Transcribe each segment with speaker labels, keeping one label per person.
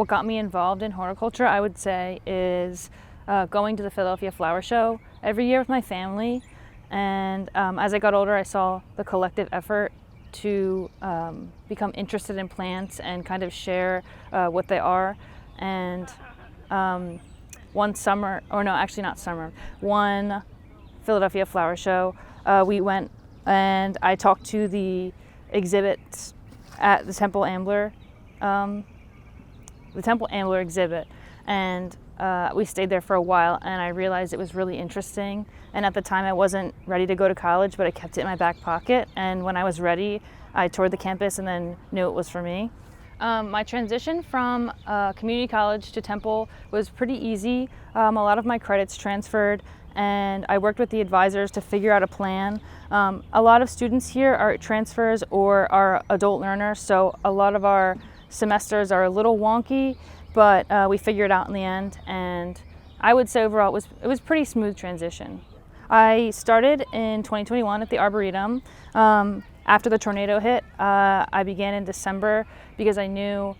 Speaker 1: what got me involved in horticulture, I would say, is going to the Philadelphia Flower Show every year with my family. And as I got older, I saw the collective effort to become interested in plants and kind of share what they are. And one summer, or no, actually not summer, one Philadelphia Flower Show, we went and I talked to the exhibits at the Temple Ambler exhibit, and we stayed there for a while, and I realized it was really interesting. And at the time I wasn't ready to go to college, but I kept it in my back pocket, and when I was ready I toured the campus and then knew it was for me. My transition from community college to Temple was pretty easy. A lot of my credits transferred, and I worked with the advisors to figure out a plan. A lot of students here are transfers or are adult learners, so a lot of our semesters are a little wonky, but we figured it out in the end, and I would say overall it was pretty smooth transition. I started in 2021 at the Arboretum. After the tornado hit, I began in December because I knew,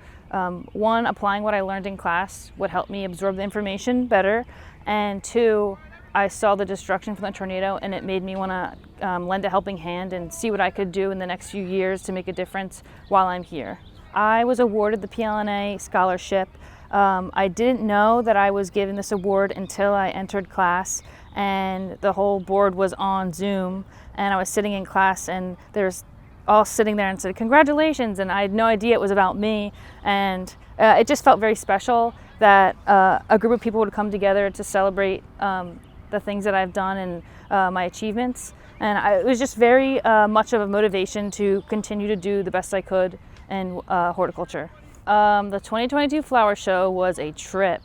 Speaker 1: one, applying what I learned in class would help me absorb the information better, and two, I saw the destruction from the tornado and it made me want to lend a helping hand and see what I could do in the next few years to make a difference while I'm here. I was awarded the PLNA scholarship. I didn't know that I was given this award until I entered class, and the whole board was on Zoom, and I was sitting in class and there's all sitting there and said congratulations, and I had no idea it was about me, and it just felt very special that a group of people would come together to celebrate the things that I've done and my achievements, and it was just very much of a motivation to continue to do the best I could in horticulture. The 2022 Flower Show was a trip.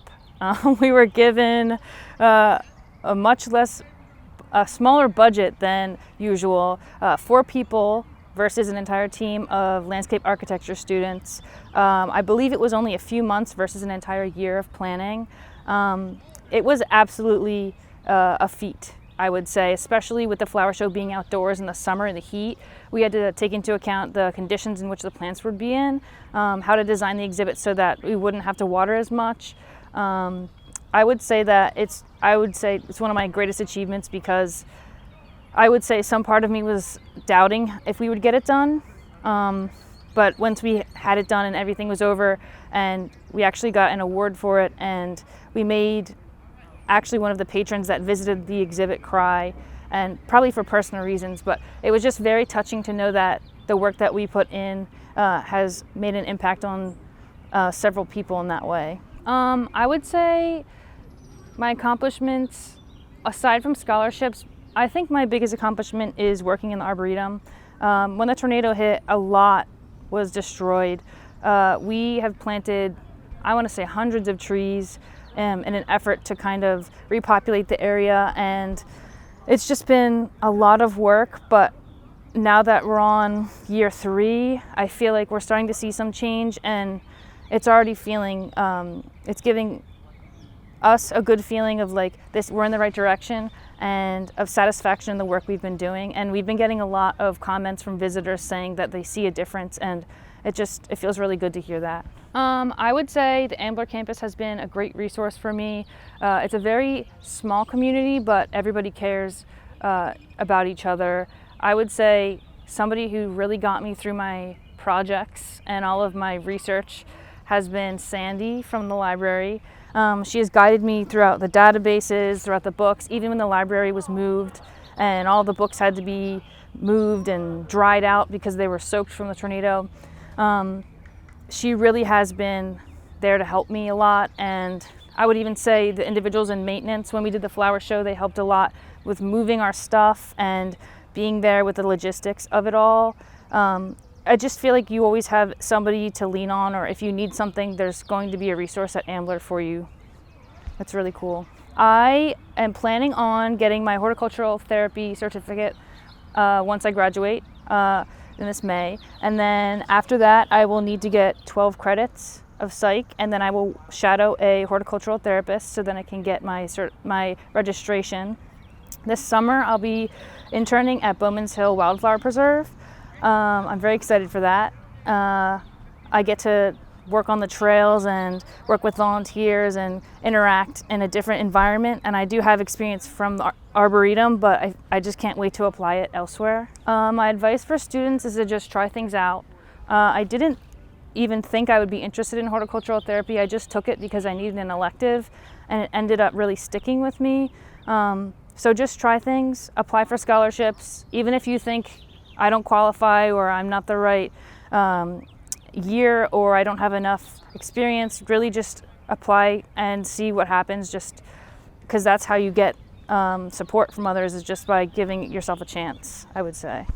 Speaker 1: We were given a smaller budget than usual, 4 people versus an entire team of landscape architecture students. I believe it was only a few months versus an entire year of planning. It was absolutely a feat, I would say, especially with the flower show being outdoors in the summer in the heat. We had to take into account the conditions in which the plants would be in, how to design the exhibit so that we wouldn't have to water as much. I would say it's one of my greatest achievements because I would say some part of me was doubting if we would get it done. But once we had it done and everything was over and we actually got an award for it, and we made actually one of the patrons that visited the exhibit cry, and probably for personal reasons, but it was just very touching to know that the work that we put in has made an impact on several people in that way. I would say my accomplishments, aside from scholarships, I think my biggest accomplishment is working in the Arboretum. When the tornado hit, a lot was destroyed. We have planted, I want to say, hundreds of trees in an effort to kind of repopulate the area, and it's just been a lot of work, but now that we're on year 3, I feel like we're starting to see some change, and it's already feeling, it's giving us a good feeling of like this, we're in the right direction, and of satisfaction in the work we've been doing. And we've been getting a lot of comments from visitors saying that they see a difference, and it feels really good to hear that. I would say the Ambler campus has been a great resource for me. It's a very small community, but everybody cares about each other. I would say somebody who really got me through my projects and all of my research has been Sandy from the library. She has guided me throughout the databases, throughout the books, even when the library was moved and all the books had to be moved and dried out because they were soaked from the tornado. She really has been there to help me a lot, and I would even say the individuals in maintenance, when we did the flower show, they helped a lot with moving our stuff and being there with the logistics of it all. I just feel like you always have somebody to lean on, or if you need something, there's going to be a resource at Ambler for you. That's really cool. I am planning on getting my horticultural therapy certificate once I graduate in this May, and then after that I will need to get 12 credits of psych, and then I will shadow a horticultural therapist so then I can get my registration. This summer I'll be interning at Bowman's Hill Wildflower Preserve. I'm very excited for that. I get to work on the trails and work with volunteers and interact in a different environment. And I do have experience from the Arboretum, but I just can't wait to apply it elsewhere. My advice for students is to just try things out. I didn't even think I would be interested in horticultural therapy. I just took it because I needed an elective, and it ended up really sticking with me. So just try things, apply for scholarships. Even if you think I don't qualify or I'm not the right year or I don't have enough experience, really just apply and see what happens, just because that's how you get support from others, is just by giving yourself a chance, I would say.